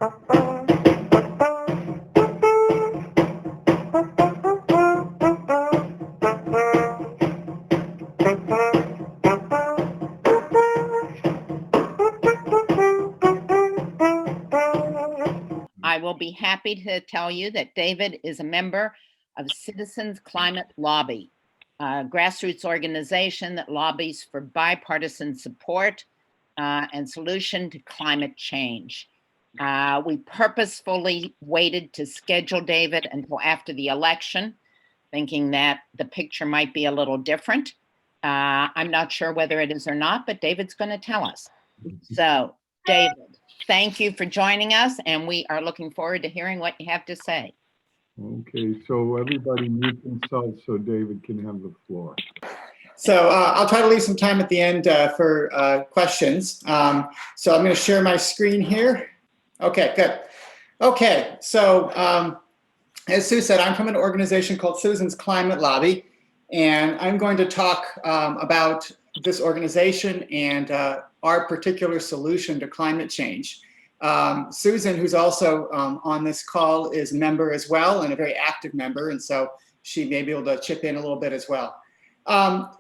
I will be happy to tell you that David is a member of Citizens Climate Lobby, a grassroots organization that lobbies for bipartisan support and solution to climate change. We purposefully waited to schedule David until after the election, thinking that the picture might be a little different. I'm not sure whether it is or not, but David's going to tell us. So, David, thank you for joining us, and we are looking forward to hearing what you have to say. Okay, so everybody mute themselves so David can have the floor. So I'll try to leave some time at the end for questions. So I'm going to share my screen here. Okay, good. Okay, so as Sue said, I'm from an organization called Citizens Climate Lobby, and I'm going to talk about this organization and our particular solution to climate change. Susan, who's also on this call, is a member as well, and a very active member, and so she may be able to chip in a little bit as well.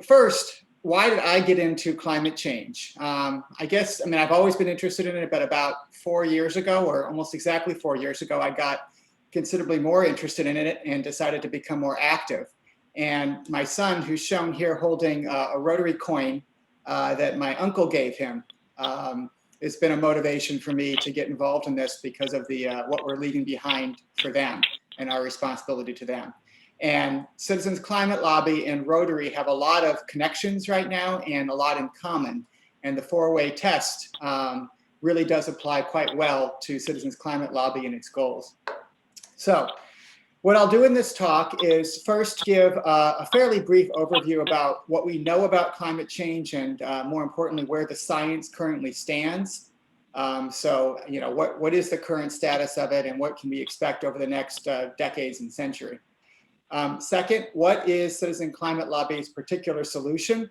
First, why did I get into climate change? I mean, I've always been interested in it, but about 4 years ago, or almost exactly 4 years ago, I got considerably more interested in it and decided to become more active. And my son, who's shown here holding a Rotary coin that my uncle gave him, it's been a motivation for me to get involved in this because of the what we're leaving behind for them and our responsibility to them. And Citizens Climate Lobby and Rotary have a lot of connections right now and a lot in common. And the four-way test really does apply quite well to Citizens Climate Lobby and its goals. So what I'll do in this talk is first give a fairly brief overview about what we know about climate change and more importantly, where the science currently stands. So, you know, what is the current status of it and what can we expect over the next decades and century? Second, what is Citizen Climate Lobby's particular solution?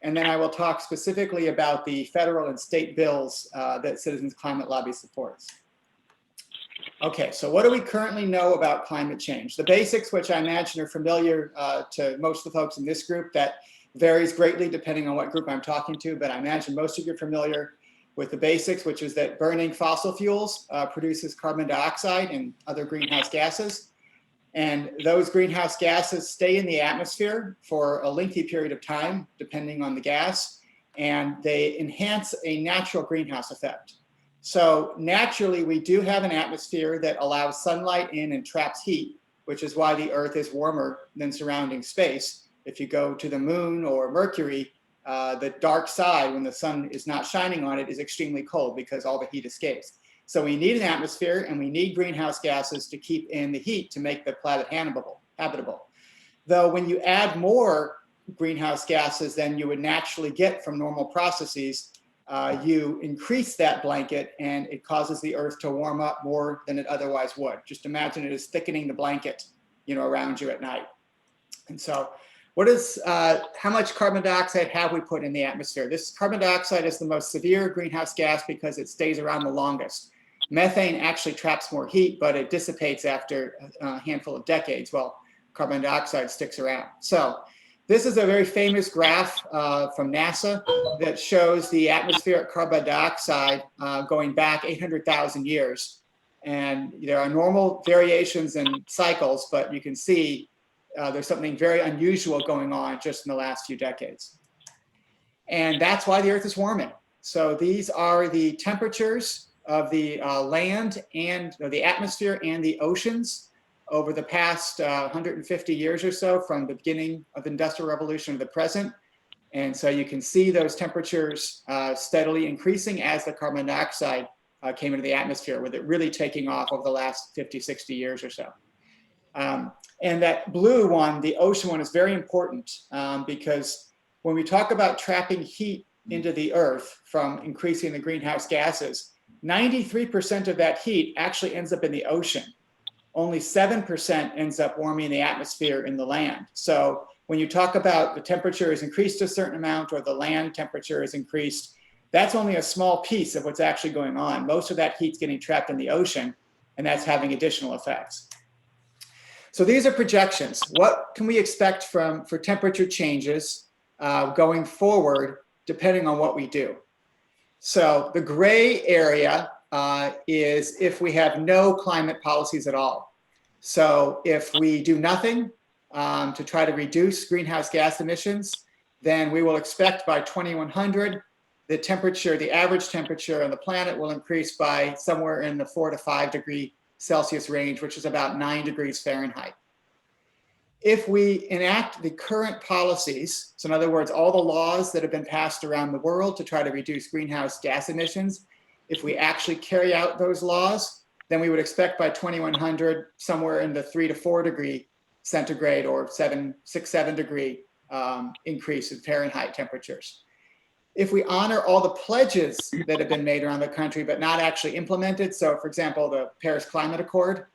And then I will talk specifically about the federal and state bills that Citizens Climate Lobby supports. Okay, so what do we currently know about climate change? The basics, which I imagine are familiar to most of the folks in this group, that varies greatly depending on what group I'm talking to, but I imagine most of you are familiar with the basics, which is that burning fossil fuels produces carbon dioxide and other greenhouse gases. And those greenhouse gases stay in the atmosphere for a lengthy period of time, depending on the gas, and they enhance a natural greenhouse effect. So naturally, we do have an atmosphere that allows sunlight in and traps heat, which is why the Earth is warmer than surrounding space. If you go to the moon or Mercury, the dark side, when the sun is not shining on it, is extremely cold because all the heat escapes. So we need an atmosphere and we need greenhouse gases to keep in the heat to make the planet habitable. Though when you add more greenhouse gases than you would naturally get from normal processes, you increase that blanket and it causes the Earth to warm up more than it otherwise would. Just imagine it is thickening the blanket, you know, around you at night. And so how much carbon dioxide have we put in the atmosphere? This carbon dioxide is the most severe greenhouse gas because it stays around the longest. Methane actually traps more heat, but it dissipates after a handful of decades, while carbon dioxide sticks around. So this is a very famous graph from NASA that shows the atmospheric carbon dioxide going back 800,000 years. And there are normal variations in cycles, but you can see there's something very unusual going on just in the last few decades. And that's why the Earth is warming. So these are the temperatures of the land and the atmosphere and the oceans over the past 150 years or so, from the beginning of the Industrial Revolution to the present. And so you can see those temperatures steadily increasing as the carbon dioxide came into the atmosphere, with it really taking off over the last 50, 60 years or so. And that blue one, the ocean one, is very important because when we talk about trapping heat into the Earth from increasing the greenhouse gases, 93% of that heat actually ends up in the ocean. Only 7% ends up warming the atmosphere in the land. So when you talk about the temperature is increased a certain amount or the land temperature is increased, That's only a small piece of what's actually going on. Most of that heat's getting trapped in the ocean, and that's having additional effects. So these are projections. What can we expect for temperature changes going forward, depending on what we do? So the gray area is if we have no climate policies at all. So if we do nothing to try to reduce greenhouse gas emissions, then we will expect by 2100, the average temperature on the planet will increase by somewhere in the 4 to 5 degree Celsius range, which is about 9 degrees Fahrenheit. If we enact the current policies, so in other words, all the laws that have been passed around the world to try to reduce greenhouse gas emissions, if we actually carry out those laws, then we would expect by 2100 somewhere in the 3 to 4 degree centigrade or 6, 7 degree increase in Fahrenheit temperatures. If we honor all the pledges that have been made around the country but not actually implemented, so for example, the Paris Climate Accord,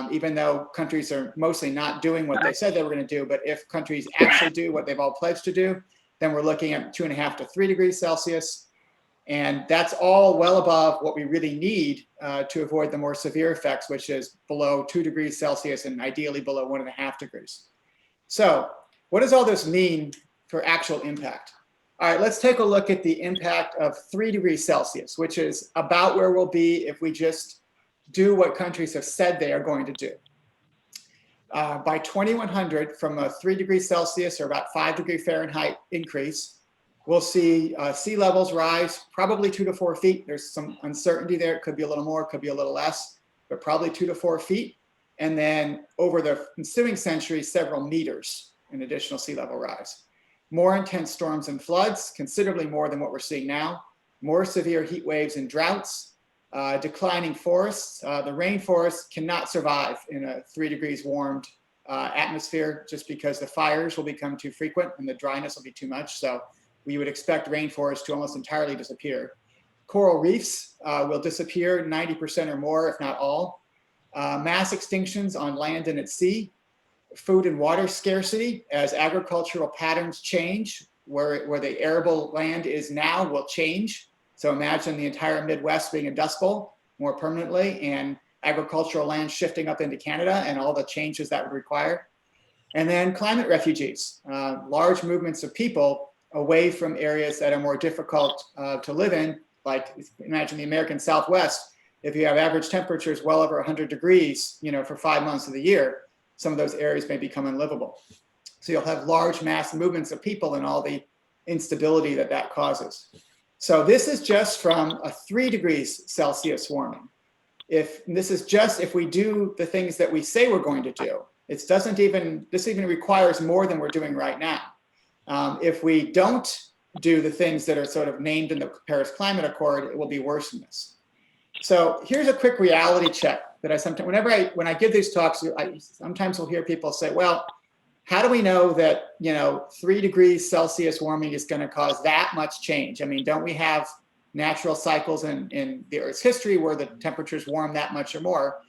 even though countries are mostly not doing what they said they were going to do, but if countries actually do what they've all pledged to do, then we're looking at 2.5 to 3 degrees Celsius. And that's all well above what we really need to avoid the more severe effects, which is below 2 degrees Celsius and ideally below 1.5 degrees. So what does all this mean for actual impact? All right, let's take a look at the impact of 3 degrees Celsius, which is about where we'll be if we just do what countries have said they are going to do. By 2100, from a 3 degrees Celsius or about 5 degree Fahrenheit increase, we'll see sea levels rise probably 2 to 4 feet. There's some uncertainty there. It could be a little more, it could be a little less, but probably 2 to 4 feet. And then over the ensuing century, several meters in additional sea level rise. More intense storms and floods, considerably more than what we're seeing now. More severe heat waves and droughts. Declining forests. The rainforest cannot survive in a 3 degrees warmed atmosphere just because the fires will become too frequent and the dryness will be too much. So we would expect rainforests to almost entirely disappear. Coral reefs will disappear 90% or more, if not all. Mass extinctions on land and at sea. Food and water scarcity as agricultural patterns change, where the arable land is now will change. So imagine the entire Midwest being a dust bowl more permanently and agricultural land shifting up into Canada and all the changes that would require. And then climate refugees, large movements of people away from areas that are more difficult to live in, like imagine the American Southwest. If you have average temperatures well over 100 degrees, for 5 months of the year, some of those areas may become unlivable. So you'll have large mass movements of people and all the instability that causes. So this is just from a 3 degrees Celsius warming. This is just if we do the things that we say we're going to do. This even requires more than we're doing right now. If we don't do the things that are sort of named in the Paris Climate Accord, it will be worse than this. So here's a quick reality check that I sometimes, when I give these talks, I sometimes will hear people say, well, how do we know that 3 degrees Celsius warming is going to cause that much change? I mean, don't we have natural cycles in the Earth's history where the temperatures warm that much or more?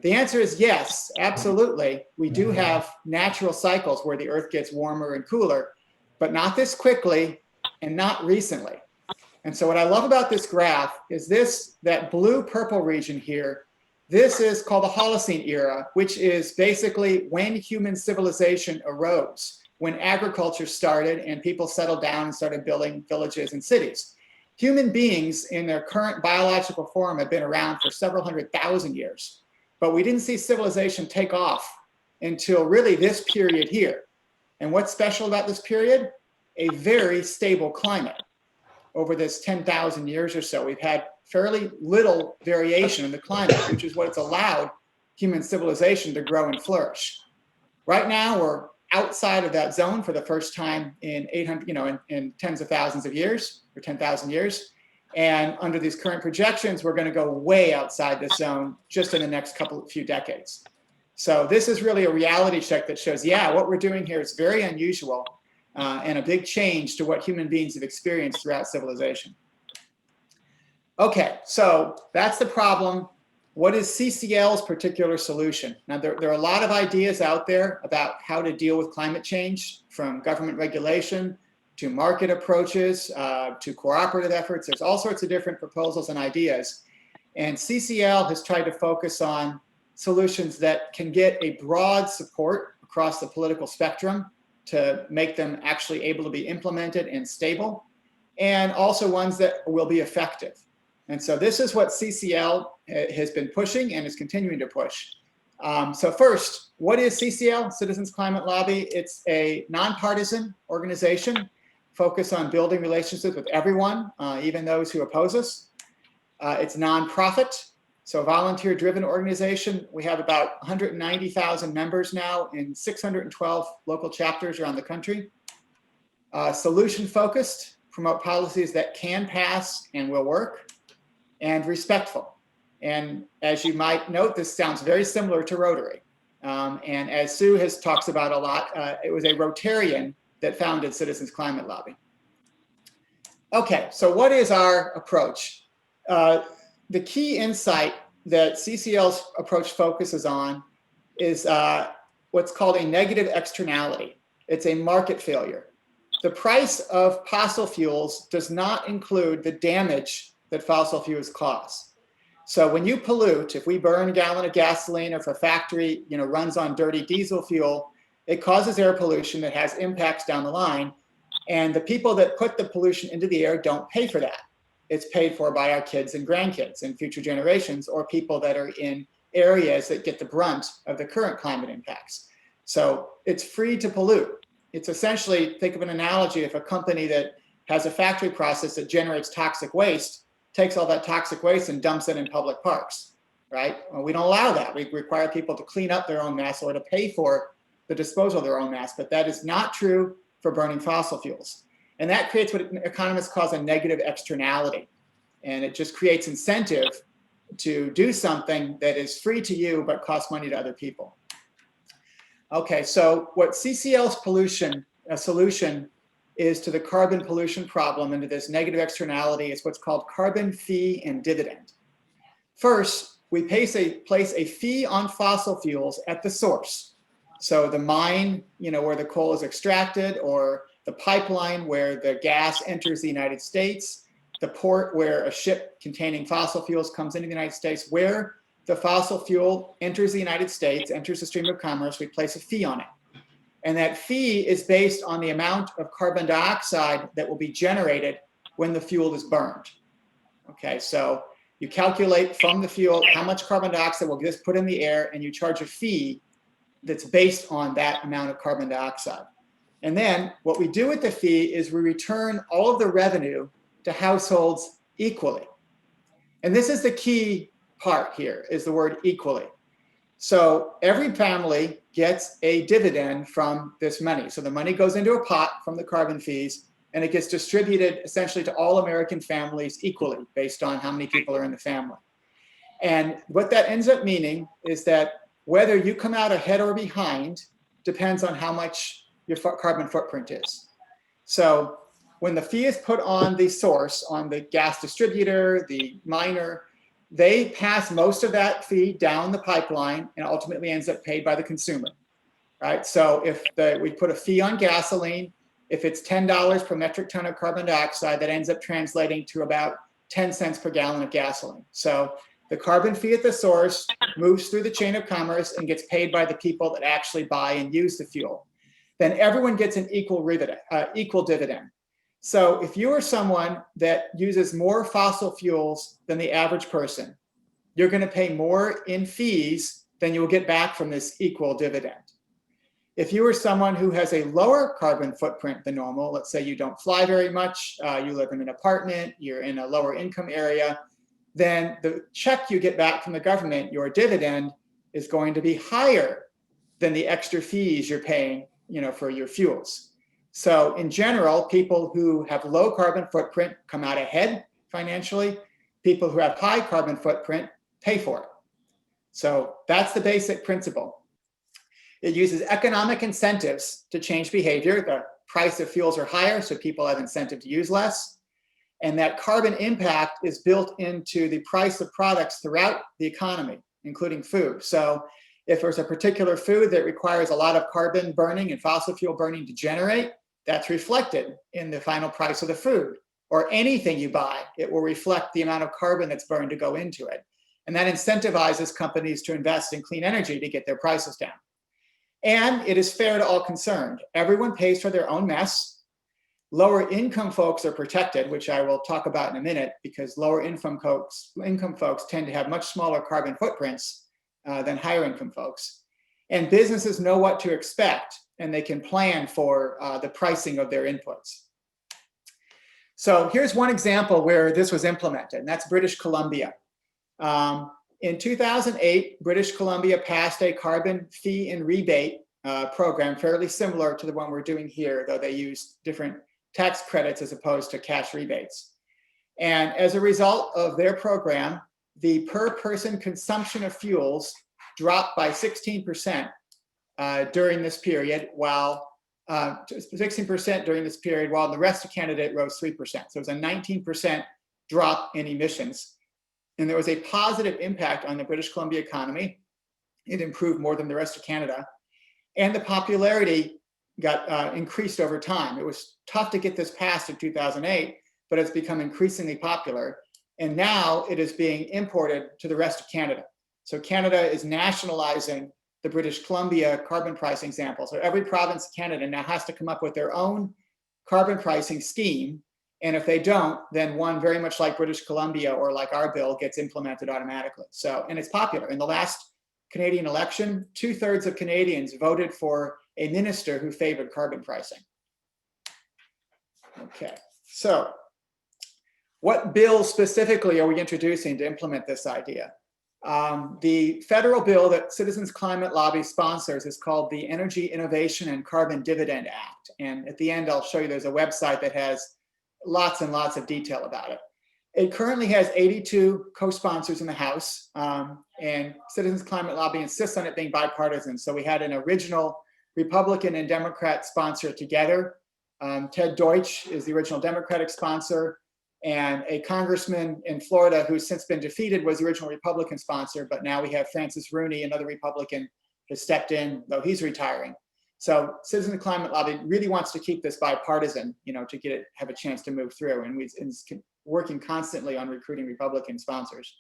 The answer is yes, absolutely. We do have natural cycles where the Earth gets warmer and cooler, but not this quickly and not recently. And so what I love about this graph is that blue-purple region here. This is called the Holocene era, which is basically when human civilization arose, when agriculture started and people settled down and started building villages and cities. Human beings in their current biological form have been around for several 100,000 years, but we didn't see civilization take off until really this period here. And what's special about this period? A very stable climate. Over this 10,000 years or so, we've had fairly little variation in the climate, which is what has allowed human civilization to grow and flourish. Right now, we're outside of that zone for the first time in 800, in tens of thousands of years, or 10,000 years. And under these current projections, we're going to go way outside this zone just in the next few decades. So this is really a reality check that shows, yeah, what we're doing here is very unusual and a big change to what human beings have experienced throughout civilization. Okay, so that's the problem. What is CCL's particular solution? Now, there are a lot of ideas out there about how to deal with climate change, from government regulation to market approaches, to cooperative efforts. There's all sorts of different proposals and ideas. And CCL has tried to focus on solutions that can get a broad support across the political spectrum to make them actually able to be implemented and stable, and also ones that will be effective. And so this is what CCL has been pushing and is continuing to push. So first, what is CCL, Citizens Climate Lobby? It's a nonpartisan organization focused on building relationships with everyone, even those who oppose us. It's nonprofit, so volunteer-driven organization. We have about 190,000 members now in 612 local chapters around the country. Solution-focused, promote policies that can pass and will work, and respectful. And as you might note, this sounds very similar to Rotary. And as Sue has talked about a lot, it was a Rotarian that founded Citizens Climate Lobby. Okay, so what is our approach? The key insight that CCL's approach focuses on is what's called a negative externality. It's a market failure. The price of fossil fuels does not include the damage that fossil fuels cause. So when you pollute, if we burn a gallon of gasoline, or if a factory runs on dirty diesel fuel, it causes air pollution that has impacts down the line. And the people that put the pollution into the air don't pay for that. It's paid for by our kids and grandkids and future generations, or people that are in areas that get the brunt of the current climate impacts. So it's free to pollute. It's essentially, think of an analogy, if a company that has a factory process that generates toxic waste takes all that toxic waste and dumps it in public parks, right? Well, we don't allow that. We require people to clean up their own mess or to pay for the disposal of their own mess, but that is not true for burning fossil fuels. And that creates what economists call a negative externality. And it just creates incentive to do something that is free to you but costs money to other people. Okay, so what CCL's solution is to the carbon pollution problem and to this negative externality is what's called carbon fee and dividend. First, we place a fee on fossil fuels at the source. So the mine, where the coal is extracted, or the pipeline where the gas enters the United States, the port where a ship containing fossil fuels comes into the United States, where the fossil fuel enters the United States, enters the stream of commerce, we place a fee on it. And that fee is based on the amount of carbon dioxide that will be generated when the fuel is burned. Okay, so you calculate from the fuel how much carbon dioxide will get put in the air, and you charge a fee that's based on that amount of carbon dioxide. And then what we do with the fee is we return all of the revenue to households equally. And this is the key part here, is the word equally. So every family gets a dividend from this money. So the money goes into a pot from the carbon fees, and it gets distributed essentially to all American families equally based on how many people are in the family. And what that ends up meaning is that whether you come out ahead or behind depends on how much your carbon footprint is. So when the fee is put on the source, on the gas distributor, the miner, they pass most of that fee down the pipeline and ultimately ends up paid by the consumer, right? So if we put a fee on gasoline, if it's $10 per metric ton of carbon dioxide, that ends up translating to about 10 cents per gallon of gasoline. So the carbon fee at the source moves through the chain of commerce and gets paid by the people that actually buy and use the fuel. Then everyone gets an equal dividend. So if you are someone that uses more fossil fuels than the average person, you're going to pay more in fees than you will get back from this equal dividend. If you are someone who has a lower carbon footprint than normal, let's say you don't fly very much, you live in an apartment, you're in a lower income area, then the check you get back from the government, your dividend, is going to be higher than the extra fees you're paying, for your fuels. So in general, people who have low carbon footprint come out ahead financially. People who have high carbon footprint pay for it. So that's the basic principle. It uses economic incentives to change behavior. The price of fuels are higher, so people have incentive to use less. And that carbon impact is built into the price of products throughout the economy, including food. So if there's a particular food that requires a lot of carbon burning and fossil fuel burning to generate, that's reflected in the final price of the food. Or anything you buy, it will reflect the amount of carbon that's burned to go into it. And that incentivizes companies to invest in clean energy to get their prices down. And it is fair to all concerned. Everyone pays for their own mess. Lower income folks are protected, which I will talk about in a minute, because lower income folks tend to have much smaller carbon footprints than higher income folks. And businesses know what to expect, and they can plan for the pricing of their inputs. So here's one example where this was implemented, and that's British Columbia. In 2008, British Columbia passed a carbon fee and rebate program fairly similar to the one we're doing here, though they used different tax credits as opposed to cash rebates. And as a result of their program, the per person consumption of fuels dropped by 16% during this period, while 16% during this period, while the rest of Canada it rose 3%. So it was a 19% drop in emissions. And there was a positive impact on the British Columbia economy. It improved more than the rest of Canada. And the popularity got increased over time. It was tough to get this passed in 2008, but it's become increasingly popular. And now it is being imported to the rest of Canada. So Canada is nationalizing the British Columbia carbon pricing example. So every province in Canada now has to come up with their own carbon pricing scheme. And if they don't, then one very much like British Columbia or like our bill gets implemented automatically. So, and it's popular. In the last Canadian election, 2/3 of Canadians voted for a minister who favored carbon pricing. Okay, so what bill specifically are we introducing to implement this idea? The federal bill that Citizens Climate Lobby sponsors is called the Energy Innovation and Carbon Dividend Act. And at the end, I'll show you there's a website that has lots and lots of detail about it. It currently has 82 co-sponsors in the House, and Citizens Climate Lobby insists on it being bipartisan. So we had an original Republican and Democrat sponsor together. Ted Deutsch is the original Democratic sponsor, and a congressman in Florida who's since been defeated was the original Republican sponsor, but now we have Francis Rooney, another Republican, has stepped in, though he's retiring. So Citizens Climate Lobby really wants to keep this bipartisan, to get it, have a chance to move through, and it's working constantly on recruiting Republican sponsors.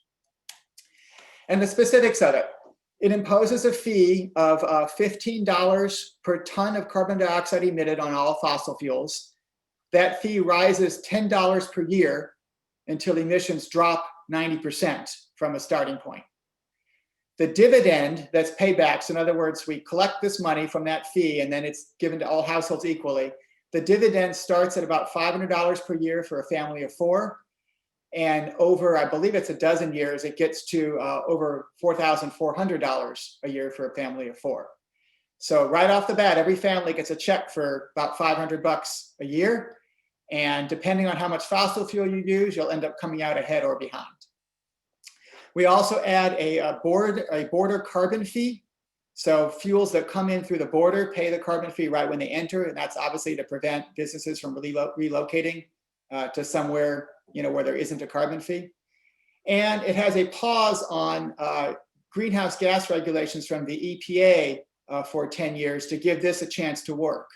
And the specifics of it. It imposes a fee of $15 per ton of carbon dioxide emitted on all fossil fuels. That fee rises $10 per year until emissions drop 90% from a starting point. The dividend that's paybacks, in other words, we collect this money from that fee and then it's given to all households equally. The dividend starts at about $500 per year for a family of 4. And over, I believe it's a dozen years, it gets to over $4,400 a year for a family of 4. So right off the bat, every family gets a check for about $500 a year. And depending on how much fossil fuel you use, you'll end up coming out ahead or behind. We also add a border carbon fee. So fuels that come in through the border pay the carbon fee right when they enter. And that's obviously to prevent businesses from relocating to somewhere where there isn't a carbon fee. And it has a pause on greenhouse gas regulations from the EPA for 10 years to give this a chance to work.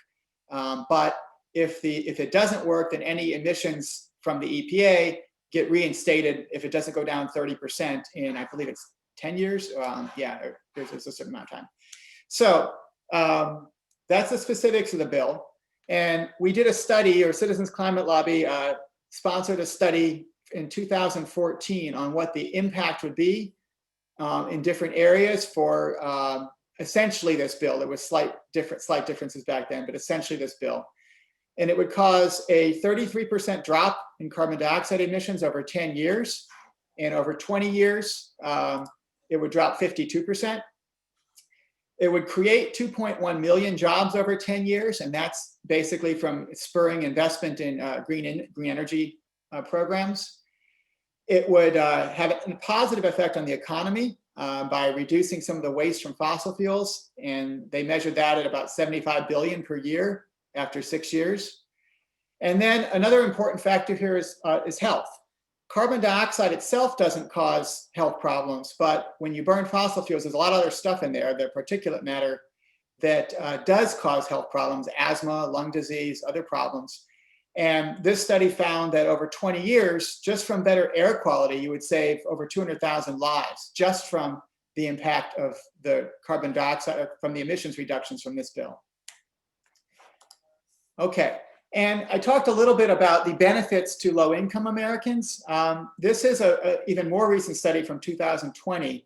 But if it doesn't work, then any emissions from the EPA get reinstated if it doesn't go down 30% in, I believe it's 10 years. There's a certain amount of time. So that's the specifics of the bill. And we did a study, or Citizens Climate Lobby sponsored a study in 2014 on what the impact would be in different areas for essentially this bill. There was slight differences back then, but essentially this bill. And it would cause a 33% drop in carbon dioxide emissions over 10 years. And over 20 years, it would drop 52%. It would create 2.1 million jobs over 10 years. And that's basically from spurring investment in green energy programs. It would have a positive effect on the economy by reducing some of the waste from fossil fuels. And they measured that at about 75 billion per year after 6 years. And then another important factor here is health. Carbon dioxide itself doesn't cause health problems, but when you burn fossil fuels, there's a lot of other stuff in there, the particulate matter, that does cause health problems, asthma, lung disease, other problems. And this study found that over 20 years, just from better air quality, you would save over 200,000 lives just from the impact of the carbon dioxide, from the emissions reductions from this bill. Okay, and I talked a little bit about the benefits to low-income Americans. This is a even more recent study from 2020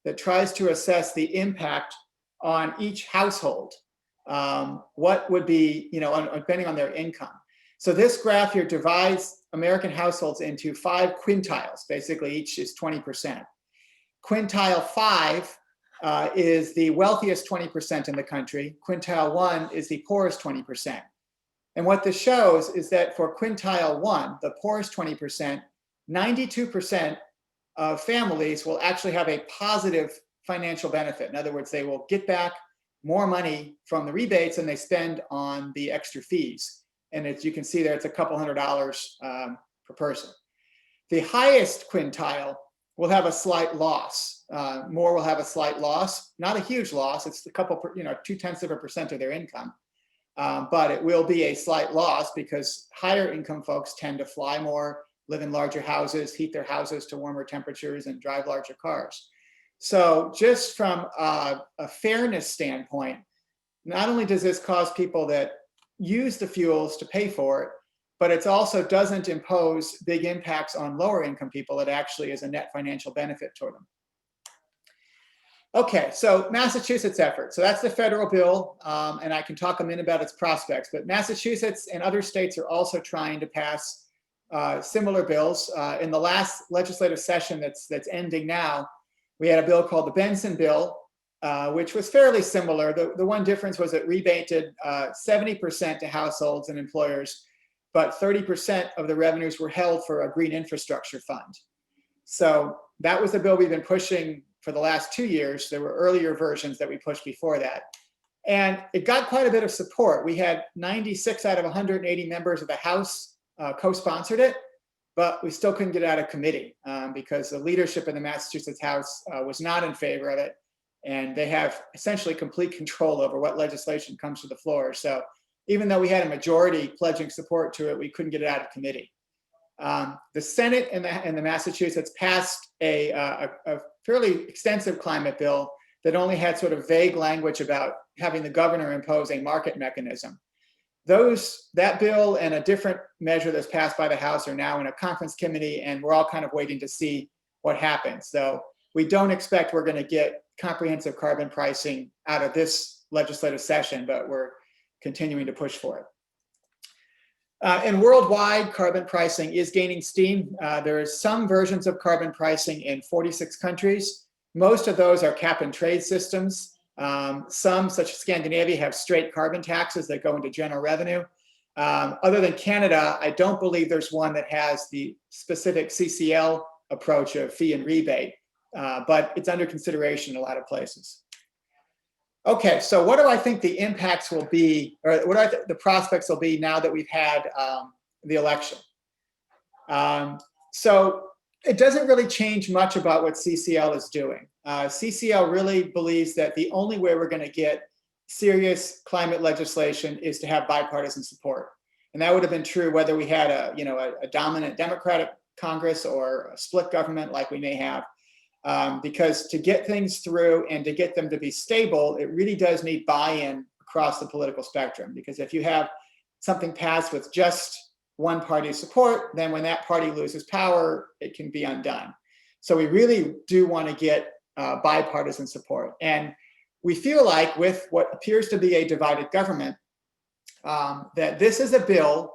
that tries to assess the impact on each household. What would be, depending on their income. So this graph here divides American households into 5 quintiles. Basically, each is 20%. Quintile 5 is the wealthiest 20% in the country. Quintile 1 is the poorest 20%. And what this shows is that for quintile 1, the poorest 20%, 92% of families will actually have a positive financial benefit. In other words, they will get back more money from the rebates than they spend on the extra fees. And as you can see there, it's a couple $100 per person. The highest quintile will have a slight loss. More will have a slight loss, not a huge loss. It's a couple, 0.2% of their income. But it will be a slight loss because higher income folks tend to fly more, live in larger houses, heat their houses to warmer temperatures, and drive larger cars. So just from a fairness standpoint, not only does this cause people that use the fuels to pay for it, but it also doesn't impose big impacts on lower income people. It actually is a net financial benefit toward them. Okay, so Massachusetts effort. So that's the federal bill, and I can talk a minute about its prospects, but Massachusetts and other states are also trying to pass similar bills. In the last legislative session that's ending now, we had a bill called the Benson Bill, which was fairly similar. The one difference was it rebated 70% to households and employers, but 30% of the revenues were held for a green infrastructure fund. So that was the bill we've been pushing for the last 2 years. There were earlier versions that we pushed before that. And it got quite a bit of support. We had 96 out of 180 members of the House co-sponsored it, but we still couldn't get it out of committee because the leadership in the Massachusetts House was not in favor of it. And they have essentially complete control over what legislation comes to the floor. So even though we had a majority pledging support to it, we couldn't get it out of committee. The Senate and the Massachusetts passed a fairly extensive climate bill that only had sort of vague language about having the governor impose a market mechanism. That bill and a different measure that's passed by the House are now in a conference committee, and we're all kind of waiting to see what happens. So we don't expect we're going to get comprehensive carbon pricing out of this legislative session, but we're continuing to push for it. And worldwide, carbon pricing is gaining steam. There are some versions of carbon pricing in 46 countries. Most of those are cap and trade systems. Some, such as Scandinavia, have straight carbon taxes that go into general revenue. Other than Canada, I don't believe there's one that has the specific CCL approach of fee and rebate, but it's under consideration in a lot of places. Okay, so what do I think the impacts will be, or what do I think the prospects will be now that we've had the election? So it doesn't really change much about what CCL is doing. CCL really believes that the only way we're going to get serious climate legislation is to have bipartisan support. And that would have been true whether we had a dominant Democratic Congress or a split government like we may have. Because to get things through and to get them to be stable, it really does need buy-in across the political spectrum. Because if you have something passed with just one party's support, then when that party loses power, it can be undone. So we really do want to get bipartisan support. And we feel like with what appears to be a divided government, that this is a bill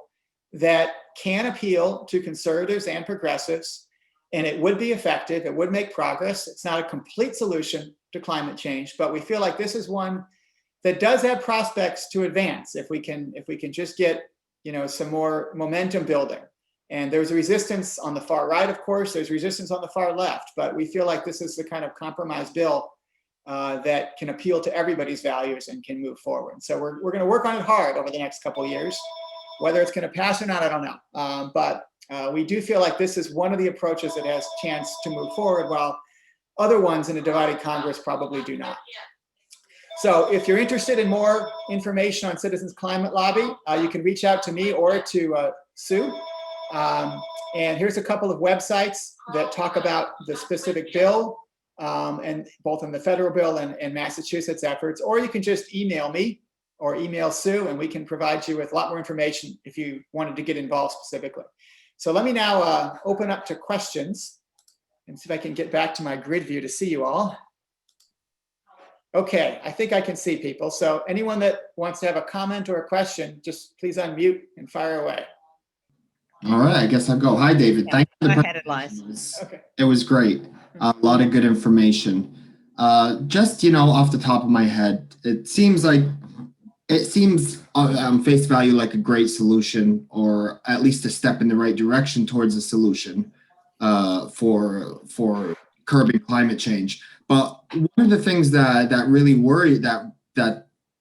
that can appeal to conservatives and progressives. And it would be effective, it would make progress. It's not a complete solution to climate change, but we feel like this is one that does have prospects to advance if we can just get some more momentum building. And there's resistance on the far right, of course, there's resistance on the far left, but we feel like this is the kind of compromise bill that can appeal to everybody's values and can move forward. So we're going to work on it hard over the next couple of years. Whether it's going to pass or not, I don't know. But we do feel like this is one of the approaches that has a chance to move forward, while other ones in a divided Congress probably do not. So if you're interested in more information on Citizens Climate Lobby, you can reach out to me or to Sue. And here's a couple of websites that talk about the specific bill, and both in the federal bill and Massachusetts efforts, or you can just email me or email Sue, and we can provide you with a lot more information if you wanted to get involved specifically. So let me now open up to questions and see if I can get back to my grid view to see you all. Okay, I think I can see people. So anyone that wants to have a comment or a question, just please unmute and fire away. All right, I guess I'll go. Hi, David. Yeah, Thank you. go ahead, Elias. Okay. It was great. A lot of good information. Just, off the top of my head, it seems on face value like a great solution, or at least a step in the right direction towards a solution for curbing climate change. But one of the things that really worry that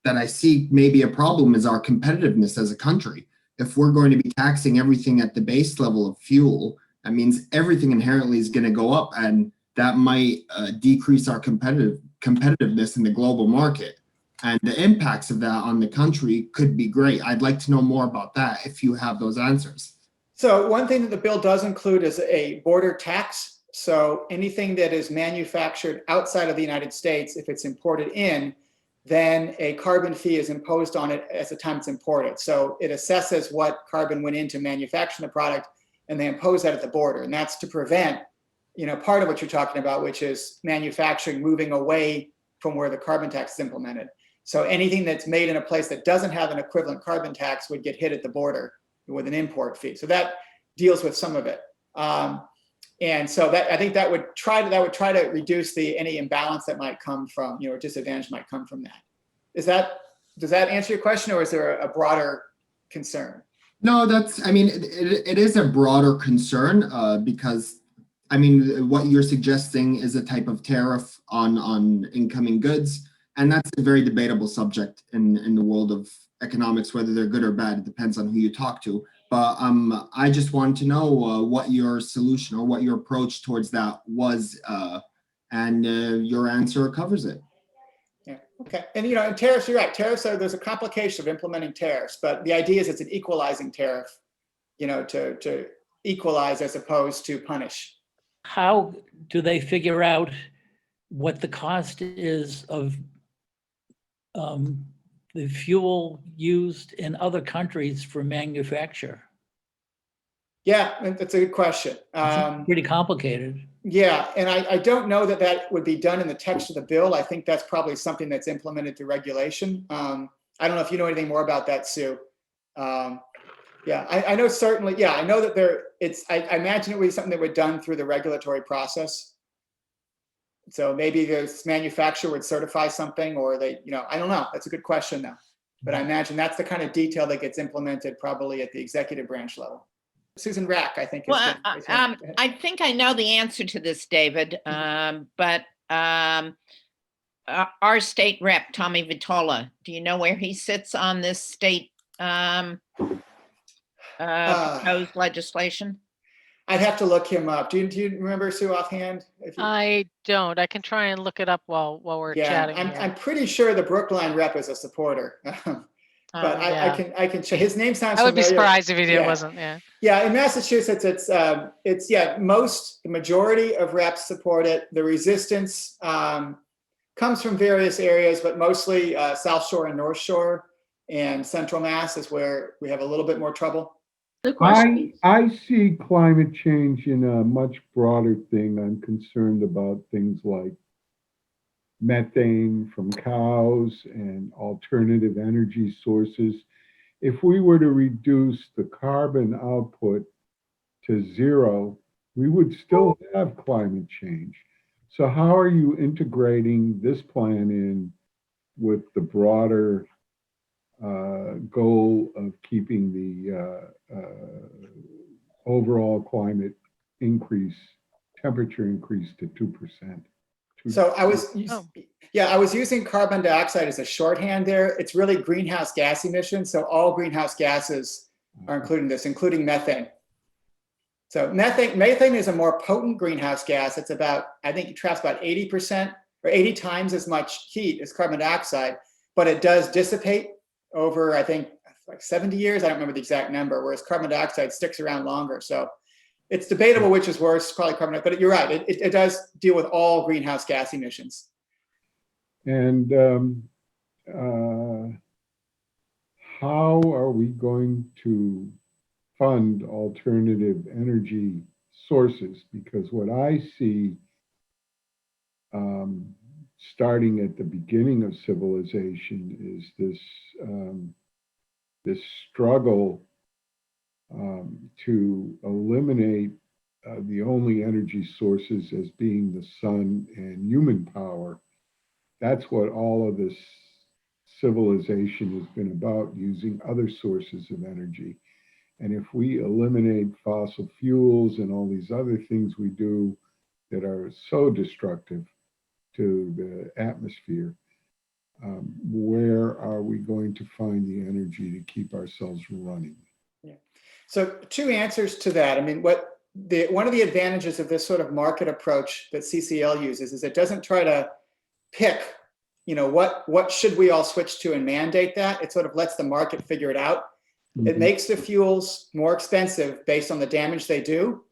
I see maybe a problem is our competitiveness as a country. If we're going to be taxing everything at the base level of fuel, that means everything inherently is going to go up, and that might decrease our competitiveness in the global market. And the impacts of that on the country could be great. I'd like to know more about that if you have those answers. So one thing that the bill does include is a border tax. So anything that is manufactured outside of the United States, if it's imported in, then a carbon fee is imposed on it at the time it's imported. So it assesses what carbon went into manufacturing the product, and they impose that at the border. And that's to prevent, part of what you're talking about, which is manufacturing moving away from where the carbon tax is implemented. So anything that's made in a place that doesn't have an equivalent carbon tax would get hit at the border with an import fee. So that deals with some of it. And so that, I think that would try to reduce any imbalance that might come from, or disadvantage might come from that. Does that answer your question, or is there a broader concern? No, it is a broader concern because, what you're suggesting is a type of tariff on incoming goods. And that's a very debatable subject in the world of economics, whether they're good or bad. It depends on who you talk to. But I just wanted to know what your solution or what your approach towards that was, and your answer covers it. Yeah. Okay. And and tariffs, you're right. Tariffs there's a complication of implementing tariffs, but the idea is it's an equalizing tariff, to equalize as opposed to punish. How do they figure out what the cost is of the fuel used in other countries for manufacture? Yeah, that's a good question. Pretty complicated. Yeah, and I don't know that would be done in the text of the bill. I think that's probably something that's implemented through regulation. I don't know if you know anything more about that, Sue. Yeah, I know certainly. Yeah, I know that I imagine it would be something that would be done through the regulatory process. So maybe the manufacturer would certify something, or they, I don't know. That's a good question though. But I imagine that's the kind of detail that gets implemented probably at the executive branch level. Susan Rack, I think. I think I know the answer to this, David, but our state rep, Tommy Vitolo, do you know where he sits on this state proposed legislation? I'd have to look him up. Do you remember, Sue, offhand? I don't. I can try and look it up while we're chatting. I'm pretty sure the Brookline rep is a supporter. But I can check. His name sounds familiar. I would be surprised if he wasn't. Yeah, in Massachusetts, the majority of reps support it. The resistance comes from various areas, but mostly South Shore and North Shore, and Central Mass is where we have a little bit more trouble. I see climate change in a much broader thing. I'm concerned about things like methane from cows and alternative energy sources. If we were to reduce the carbon output to zero, we would still have climate change. So how are you integrating this plan in with the broader goal of keeping the overall climate temperature increase to 2%? So I was using carbon dioxide as a shorthand there. It's really greenhouse gas emissions. So all greenhouse gases are including this, including methane. So methane is a more potent greenhouse gas. It's I think it traps about 80% or 80 times as much heat as carbon dioxide, but it does dissipate over, I think, like 70 years. I don't remember the exact number, whereas carbon dioxide sticks around longer. So it's debatable which is worse, probably carbon dioxide, but you're right. It does deal with all greenhouse gas emissions. And how are we going to fund alternative energy sources? Because what I see starting at the beginning of civilization is this struggle to eliminate the only energy sources as being the sun and human power. That's what all of this civilization has been about, using other sources of energy. And if we eliminate fossil fuels and all these other things we do that are so destructive to the atmosphere, where are we going to find the energy to keep ourselves running? Yeah. So two answers to that. I mean, one of the advantages of this sort of market approach that CCL uses is it doesn't try to pick, what should we all switch to and mandate that. It sort of lets the market figure it out. Mm-hmm. It makes the fuels more expensive based on the damage they do.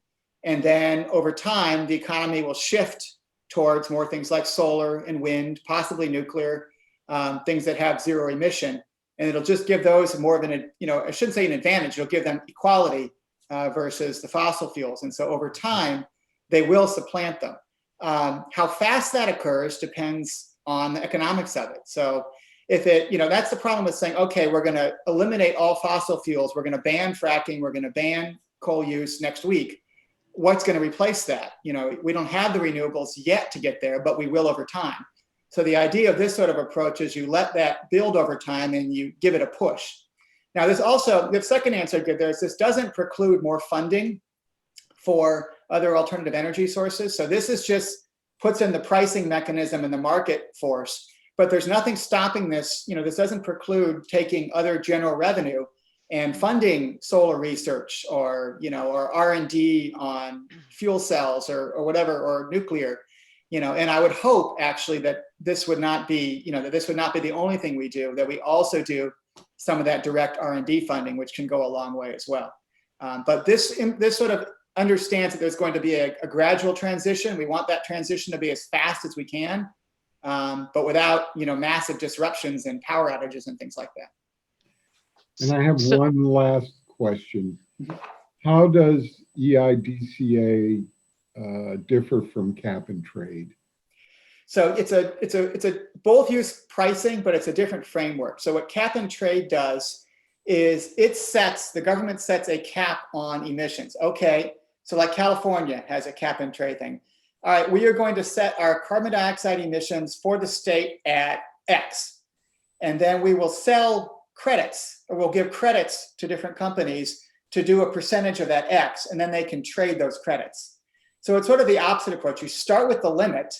And then over time, the economy will shift towards more things like solar and wind, possibly nuclear, things that have zero emission. And it'll just give those more of an, I shouldn't say an advantage, it'll give them equality versus the fossil fuels. And so over time, they will supplant them. How fast that occurs depends on the economics of it. So if that's the problem with saying, okay, we're going to eliminate all fossil fuels, we're going to ban fracking, we're going to ban coal use next week. What's going to replace that? We don't have the renewables yet to get there, but we will over time. So the idea of this sort of approach is you let that build over time and you give it a push. Now, there's also the second answer good there is this doesn't preclude more funding for other alternative energy sources. So this is just puts in the pricing mechanism and the market force, but there's nothing stopping this. This doesn't preclude taking other general revenue and funding solar research or R&D on fuel cells or whatever, or nuclear, and I would hope actually that this would not be, the only thing we do, that we also do some of that direct R&D funding, which can go a long way as well. But this sort of understands that there's going to be a gradual transition. We want that transition to be as fast as we can, but without, massive disruptions and power outages and things like that. And I have one last question. How does EIDCA differ from cap and trade? So it's a both use pricing, but it's a different framework. So what cap and trade does is the government sets a cap on emissions. Okay, so like California has a cap and trade thing. All right, we are going to set our carbon dioxide emissions for the state at X. And then we will sell credits, or we'll give credits to different companies to do a percentage of that X, and then they can trade those credits. So it's sort of the opposite approach. You start with the limit,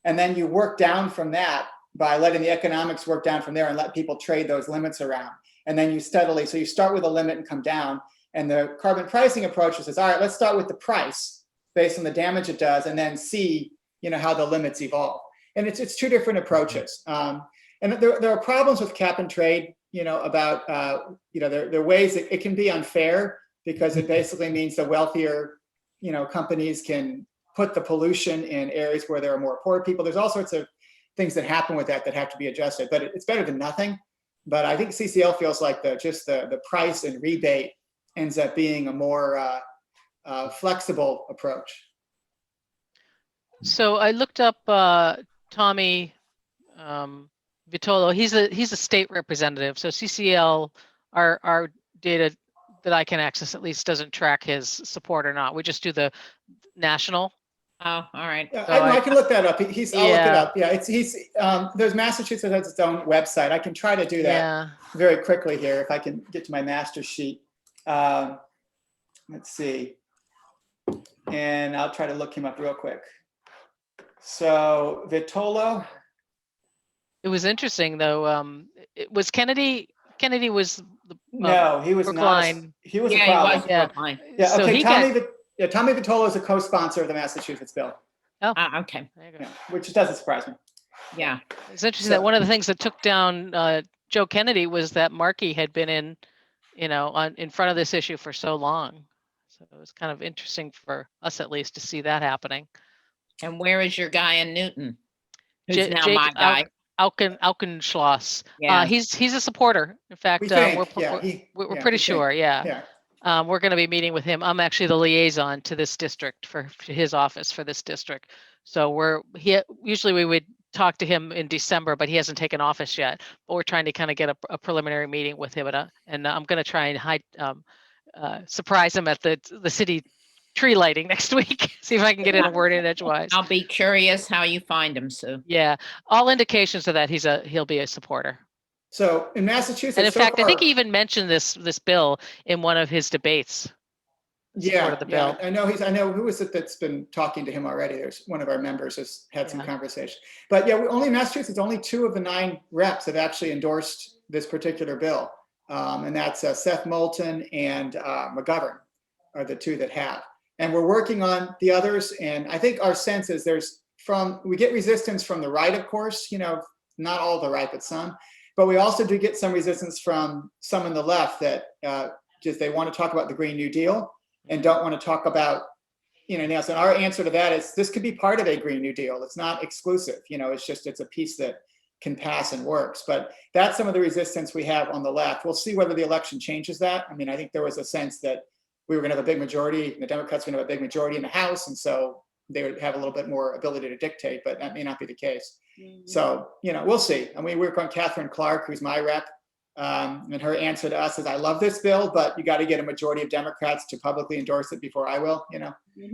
and then you work down from that by letting the economics work down from there and let people trade those limits around. And then so you start with a limit and come down. And the carbon pricing approach says, all right, let's start with the price based on the damage it does, and then see, how the limits evolve. And it's two different approaches. And there are problems with cap and trade, about, there are ways that it can be unfair, because it basically means the wealthier, companies can put the pollution in areas where there are more poor people. There's all sorts of things that happen with that have to be adjusted, but it's better than nothing. But I think CCL feels like the price and rebate ends up being a more flexible approach. So I looked up Tommy Vitolo. He's a state representative. So CCL, our data that I can access at least doesn't track his support or not. We just do the national. Oh, all right. Yeah, So I can look that up. I'll look it Yeah. up. Yeah, there's Massachusetts has its own website. I can try to do that Yeah. very quickly here if I can get to my master sheet. Let's see. And I'll try to look him up real quick. So Vitolo. It was interesting though. It was Kennedy. Kennedy was the No, he was Brookline. not. He was a Yeah, he problem. was Yeah. Brookline. Yeah, So okay. he Tommy Vitolo is a co-sponsor of the Massachusetts bill. Okay, There you go. Yeah, which doesn't surprise me. yeah. It's interesting So- that one of the things that took down Joe Kennedy was that Markey had been in, in front of this issue for so long. So it was kind of interesting for us, at least, to see that happening. And where is your guy in Newton? Who's now Jake my guy? Aukenschloss. Yeah. He's a supporter. In fact, We think, we're pretty sure. Yeah. Yeah. We're going to be meeting with him. I'm actually the liaison to this district for his office for this district. So usually we would talk to him in December, but he hasn't taken office yet. But we're trying to kind of get a preliminary meeting with him, and I'm going to try and surprise him at the city tree lighting next week. See if I can get in a word in edgewise. I'll be curious how you find him, Sue. Yeah, all indications are that he'll be a supporter. So in Massachusetts, And in so fact, I far- think he even mentioned this bill in one of his debates. Yeah, of the yeah. bill. I know who is it that's been talking to him already? There's one of our members has had some Yeah. conversation. But yeah, only Massachusetts, only 2 of the 9 reps have actually endorsed this particular bill. And that's Seth Moulton and McGovern are the 2 that have. And we're working on the others. And I think our sense is we get resistance from the right, of course, not all the right, but some. But we also do get some resistance from some on the left that just they want to talk about the Green New Deal and don't want to talk about, now. So our answer to that is this could be part of a Green New Deal. It's not exclusive. It's a piece that can pass and works. But that's some of the resistance we have on the left. We'll see whether the election changes that. I mean, I think there was a sense that we were going to have a big majority, the Democrats were going to have a big majority in the House, and so they would have a little bit more ability to dictate, but that may not be the case. So, we'll see. I mean, we work on Catherine Clark, who's my rep, and her answer to us is, I love this bill, but you got to get a majority of Democrats to publicly endorse it before I will,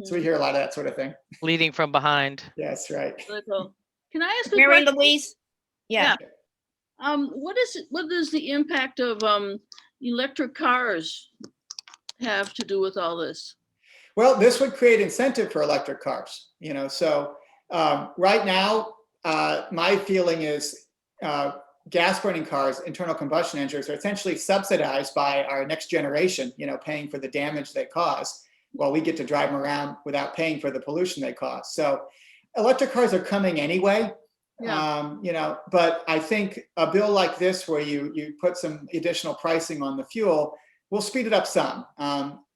So we hear a lot of that sort of thing. Leading from behind. Yes, right. Can I ask a Mary question? Louise? Yeah. What does the impact of electric cars have to do with all this? Well, this would create incentive for electric cars, so right now, my feeling is gas burning cars, internal combustion engines are essentially subsidized by our next generation, paying for the damage they cause while we get to drive them around without paying for the pollution they cause. So electric cars are coming anyway. But I think a bill like this where you put some additional pricing on the fuel will speed it up some.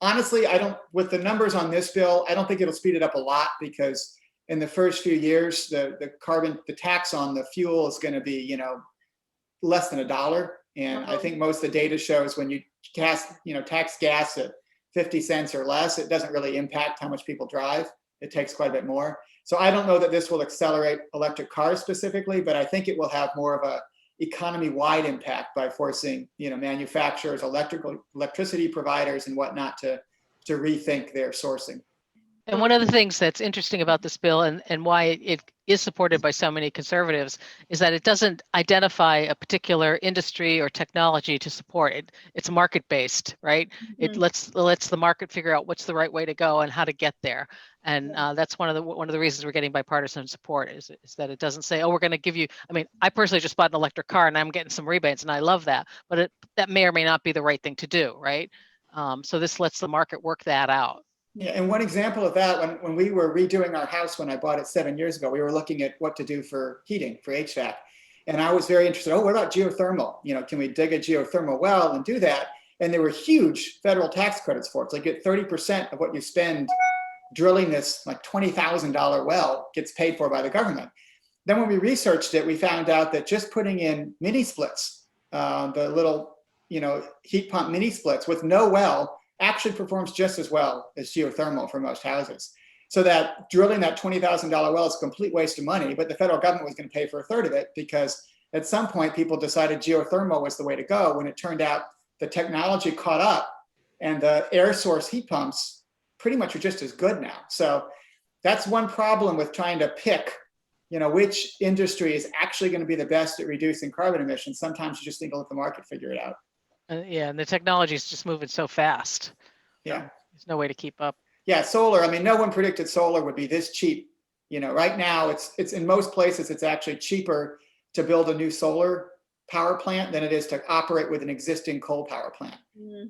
Honestly, with the numbers on this bill, I don't think it'll speed it up a lot because in the first few years, the tax on the fuel is going to be, less than $1. And I think most of the data shows when you tax gas at 50 cents or less, it doesn't really impact how much people drive. It takes quite a bit more. So I don't know that this will accelerate electric cars specifically, but I think it will have more of a economy-wide impact by forcing, manufacturers, electricity providers and whatnot to rethink their sourcing. And one of the things that's interesting about this bill and why it is supported by so many conservatives is that it doesn't identify a particular industry or technology to support it. It's market-based, right? It lets the market figure out what's the right way to go and how to get there. And that's one of the reasons we're getting bipartisan support is that it doesn't say, oh, we're going to give you. I mean, I personally just bought an electric car and I'm getting some rebates and I love that, but that may or may not be the right thing to do, right? So this lets the market work that out. Yeah, and one example of that, when we were redoing our house when I bought it 7 years ago, we were looking at what to do for heating, for HVAC. And I was very interested, what about geothermal? Can we dig a geothermal well and do that? And there were huge federal tax credits for it. So you get 30% of what you spend drilling this like $20,000 well gets paid for by the government. Then when we researched it, we found out that just putting in mini splits, the little, heat pump mini splits with no well, actually performs just as well as geothermal for most houses. So that drilling that $20,000 well is a complete waste of money, but the federal government was going to pay for a third of it because at some point people decided geothermal was the way to go when it turned out the technology caught up and the air source heat pumps pretty much are just as good now. So that's one problem with trying to pick, which industry is actually going to be the best at reducing carbon emissions. Sometimes you just need to let the market figure it out. And the technology is just moving so fast. Yeah. There's no way to keep up. Yeah, solar. I mean, no one predicted solar would be this cheap. Right now it's in most places, it's actually cheaper to build a new solar power plant than it is to operate with an existing coal power plant.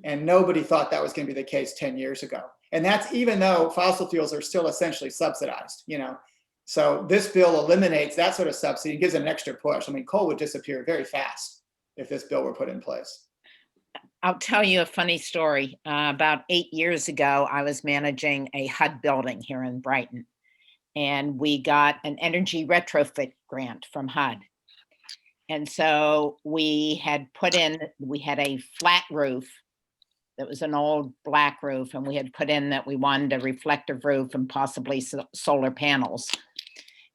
And nobody thought that was going to be the case 10 years ago. And that's even though fossil fuels are still essentially subsidized. So this bill eliminates that sort of subsidy and gives it an extra push. I mean, coal would disappear very fast if this bill were put in place. I'll tell you a funny story. About 8 years ago, I was managing a HUD building here in Brighton, and we got an energy retrofit grant from HUD. And so we had a flat roof that was an old black roof, and we had put in that we wanted a reflective roof and possibly solar panels.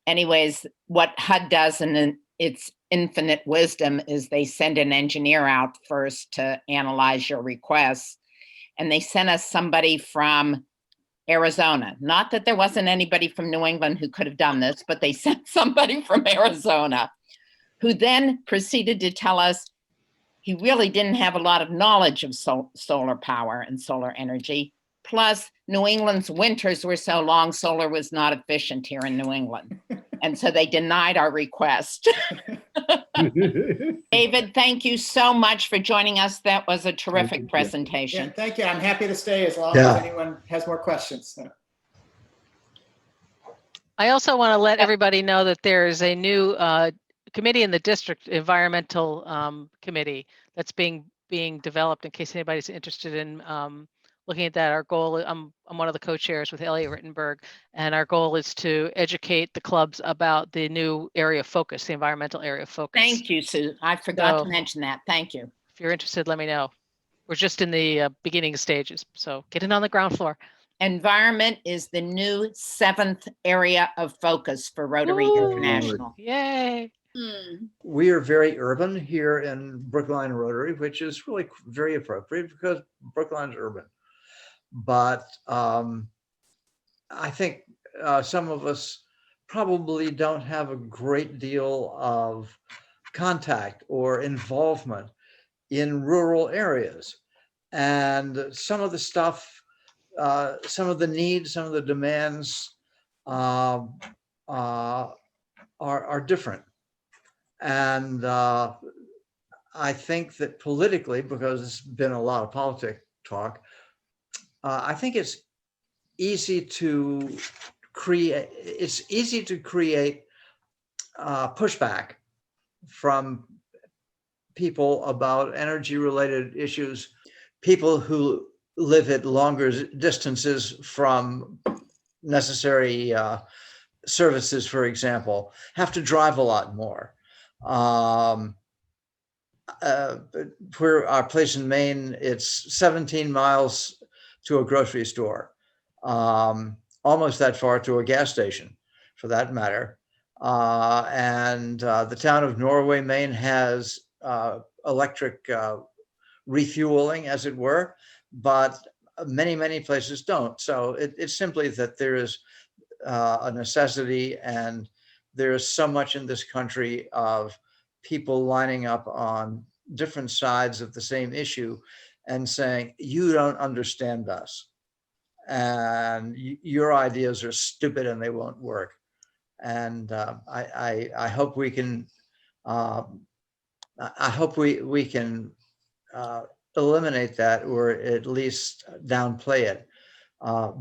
Anyways, what HUD does in its infinite wisdom is they send an engineer out first to analyze your requests. And they sent us somebody from Arizona. Not that there wasn't anybody from New England who could have done this, but they sent somebody from Arizona who then proceeded to tell us he really didn't have a lot of knowledge of solar power and solar energy. Plus, New England's winters were so long, solar was not efficient here in New England. And so they denied our request. David, thank you so much for joining us. That was a terrific presentation. Yeah, thank you. I'm happy to stay as long Yeah. as anyone has more questions. So. I also want to let everybody know that there is a new committee in the district, environmental committee, that's being developed in case anybody's interested in looking at that. Our goal, I'm one of the co-chairs with Elliot Rittenberg, and our goal is to educate the clubs about the new area of focus, the environmental area of focus. Thank you, Sue. I forgot So- to mention that. Thank you. If you're interested, let me know. We're just in the beginning stages, so get in on the ground floor. Environment is the new 7th area of focus for Rotary Woo! International. Yay! We are very urban here in Brookline Rotary, which is really very appropriate because Brookline's urban. But I think some of us probably don't have a great deal of contact or involvement in rural areas. And some of the stuff, some of the needs, some of the demands are different. And I think that politically, because there's been a lot of politic talk, I think it's easy to create. It's easy to create pushback from people about energy-related issues. People who live at longer distances from necessary services, for example, have to drive a lot more. Where our place in Maine, it's 17 miles to a grocery store, almost that far to a gas station, for that matter. And the town of Norway, Maine has electric refueling, as it were, but many places don't. So it's simply that there is a necessity, and there is so much in this country of people lining up on different sides of the same issue and saying, you don't understand us, and your ideas are stupid and they won't work. And I hope we can eliminate that, or at least downplay it,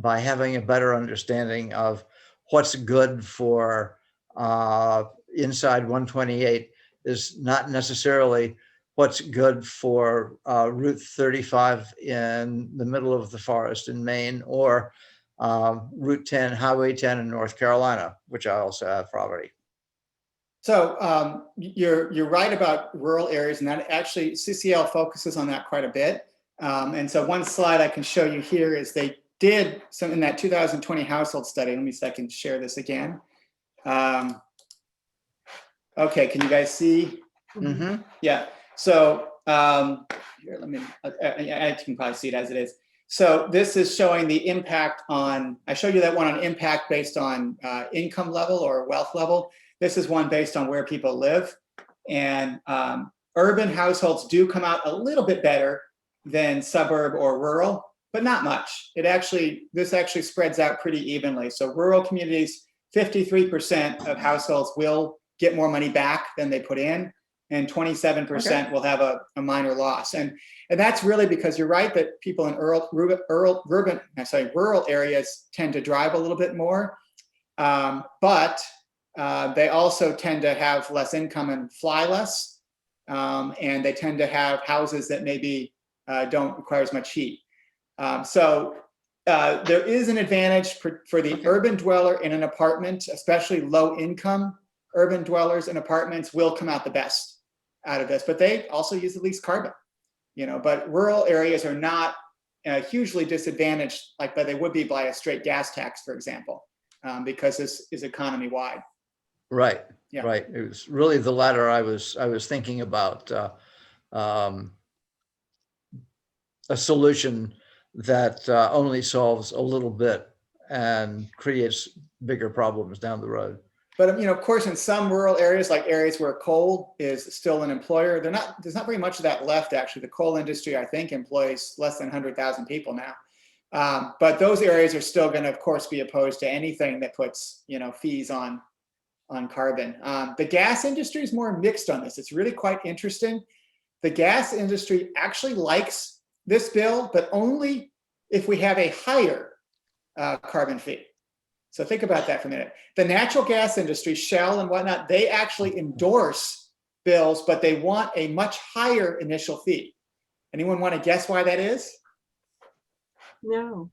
by having a better understanding of what's good for inside 128 is not necessarily what's good for Route 35 in the middle of the forest in Maine, or Route 10, Highway 10 in North Carolina, which I also have property. So you're right about rural areas, and that actually CCL focuses on that quite a bit. And so one slide I can show you here is they did some in that 2020 household study. Let me see if I can share this again. Okay, can you guys see? Mm-hmm. Yeah. So here, let me. I can probably see it as it is. So this is showing the impact on. I showed you that one on impact based on income level or wealth level. This is one based on where people live, and urban households do come out a little bit better than suburb or rural, but not much. This actually spreads out pretty evenly. So rural communities, 53% of households will get more money back than they put in, and 27% will have a minor loss. And that's really because you're right that people in rural areas tend to drive a little bit more. But they also tend to have less income and fly less. And they tend to have houses that maybe don't require as much heat. So there is an advantage for the urban dweller in an apartment, especially low income urban dwellers in apartments will come out the best out of this, but they also use the least carbon, but rural areas are not hugely disadvantaged like they would be by a straight gas tax, for example, because this is economy wide. Right. Yeah. Right. It was really the latter I was thinking about, a solution that only solves a little bit and creates bigger problems down the road. But of course, in some rural areas, like areas where coal is still an employer, there's not very much of that left. Actually, the coal industry, I think, employs less than 100,000 people now. But those areas are still going to, of course, be opposed to anything that puts fees on carbon. The gas industry is more mixed on this. It's really quite interesting. The gas industry actually likes this bill, but only if we have a higher carbon fee. So think about that for a minute. The natural gas industry, Shell and whatnot, they actually endorse bills, but they want a much higher initial fee. Anyone want to guess why that is? No.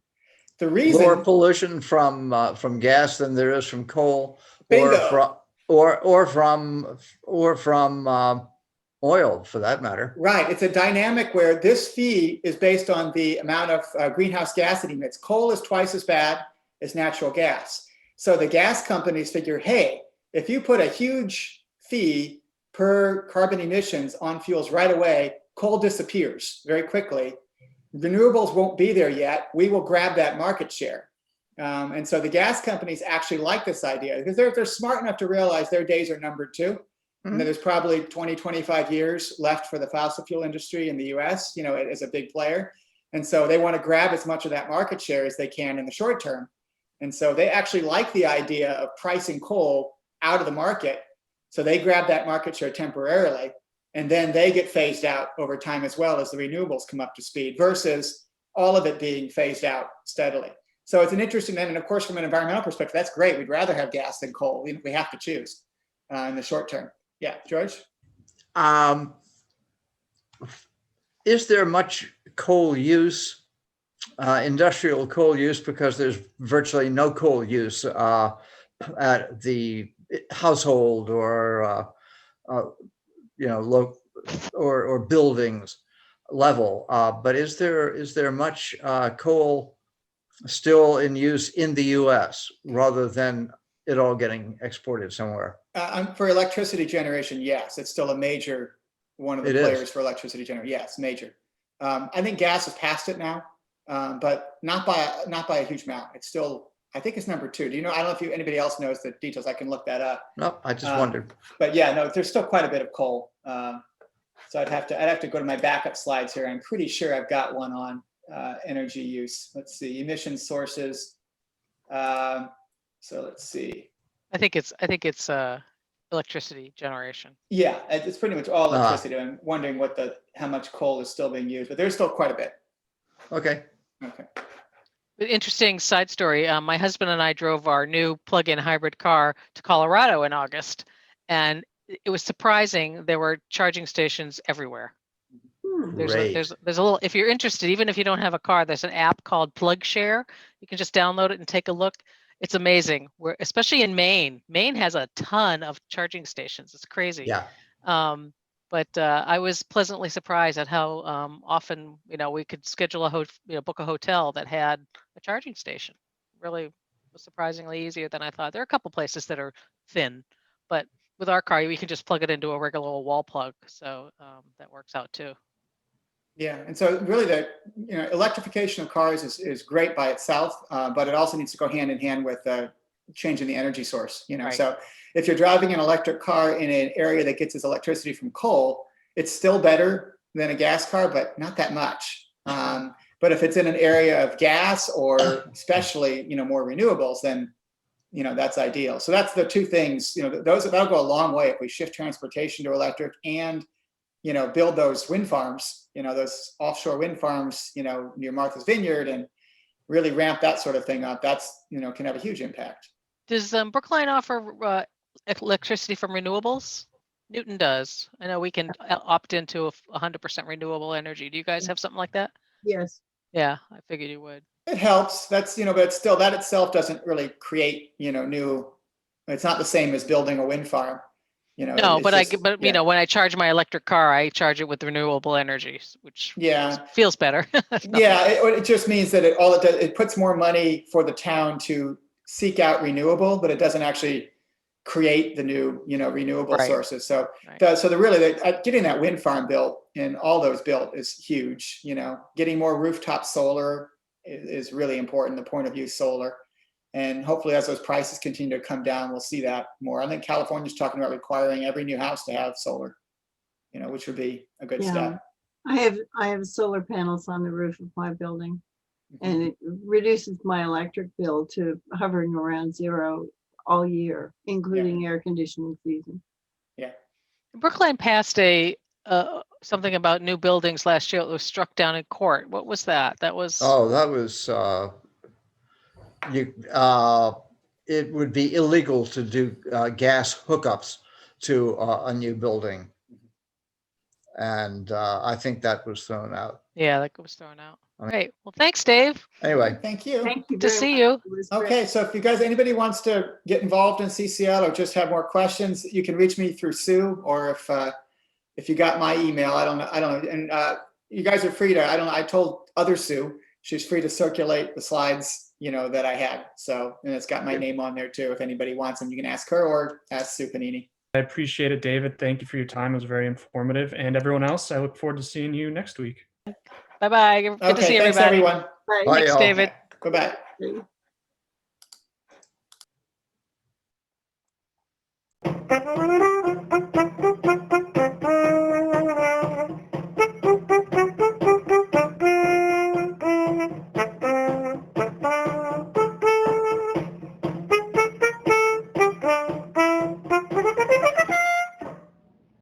The reason Lower pollution from gas than there is from coal, Bingo. or from oil, for that matter. Right. It's a dynamic where this fee is based on the amount of greenhouse gas it emits. Coal is twice as bad as natural gas. So the gas companies figure, hey, if you put a huge fee per carbon emissions on fuels right away, coal disappears very quickly. Renewables won't be there yet. We will grab that market share. And so the gas companies actually like this idea because they're smart enough to realize their days are numbered too. And there's probably 20, 25 years left for the fossil fuel industry in the US, as a big player. And so they want to grab as much of that market share as they can in the short term. And so they actually like the idea of pricing coal out of the market. So they grab that market share temporarily, and then they get phased out over time as well as the renewables come up to speed versus all of it being phased out steadily. So it's an interesting, and of course, from an environmental perspective, that's great. We'd rather have gas than coal. We have to choose in the short term. Yeah, George? Is there much coal use, industrial coal use, because there's virtually no coal use at the household or or buildings level? But is there much coal still in use in the U.S. rather than it all getting exported somewhere? For electricity generation, yes, it's still a major one of the players for electricity generation. Yes, major. I think gas has passed it now, but not by a huge amount. It's still, I think it's number 2. Do you know? I don't know if anybody else knows the details. I can look that up. No, I just wondered. But yeah, no, there's still quite a bit of coal. So I'd have to go to my backup slides here. I'm pretty sure I've got one on energy use. Let's see, emission sources. So let's see. I think it's electricity generation. Yeah, it's pretty much all electricity. I'm wondering how much coal is still being used, but there's still quite a bit. Okay. Okay. Interesting side story. My husband and I drove our new plug-in hybrid car to Colorado in August, and it was surprising. There were charging stations everywhere. There's a little, if you're interested, even if you don't have a car, there's an app called Plug Share. You can just download it and take a look. It's amazing. Especially in Maine. Maine has a ton of charging stations. It's crazy. Yeah. But I was pleasantly surprised at how often we could schedule book a hotel that had a charging station. Really was surprisingly easier than I thought. There are a couple places that are thin, but with our car, we can just plug it into a regular wall plug, so that works out too. Yeah, and so really the electrification of cars is great by itself, but it also needs to go hand in hand with changing the energy source. Right. So if you're driving an electric car in an area that gets its electricity from coal, it's still better than a gas car, but not that much. But if it's in an area of gas or especially more renewables, then that's ideal. So that's the two things. That'll go a long way if we shift transportation to electric and build those wind farms, those offshore wind farms, near Martha's Vineyard, and really ramp that sort of thing up. That's, can have a huge impact. Does Brookline offer electricity from renewables? Newton does. I know we can opt into 100% renewable energy. Do you guys have something like that? Yes. Yeah, I figured you would. It helps. That's, but still that itself doesn't really create, new, it's not the same as building a wind farm. No, it's but just- yeah. when I charge my electric car, I charge it with renewable energy, which Yeah. feels better. Yeah, it just means that it puts more money for the town to seek out renewable, but it doesn't actually create the new, renewable Right. sources. So, Right. so getting that wind farm built and all those built is huge. Getting more rooftop solar is really important. The point of view solar, and hopefully as those prices continue to come down, we'll see that more. I think California's talking about requiring every new house to have solar, which would be a good Yeah. step. I have solar panels on the roof of my building, and it reduces my electric bill to hovering around 0 all year, including air conditioning season. Yeah. Brookline passed something about new buildings last year. It was struck down in court. What was that? That was. Oh, that was, it would be illegal to do gas hookups to a new building. And I think that was thrown out. Yeah, that was thrown out. Great. Well, thanks, Dave. Anyway, Thank you. Thank you Good to very see much. you. It was great. Okay, so if anybody wants to get involved in CCL or just have more questions, you can reach me through Sue, or if you got my email, I don't know, and you guys are free to, I told other Sue, she's free to circulate the slides, that I had. So, and it's got my name on there too. If anybody wants them, you can ask her or ask Sue Panini. I appreciate it, David. Thank you for your time. It was very informative. And everyone else, I look forward to seeing you next week. Bye-bye. Good to see Okay, thanks everybody. everyone. Bye. Bye, Thanks, y'all. David. Goodbye.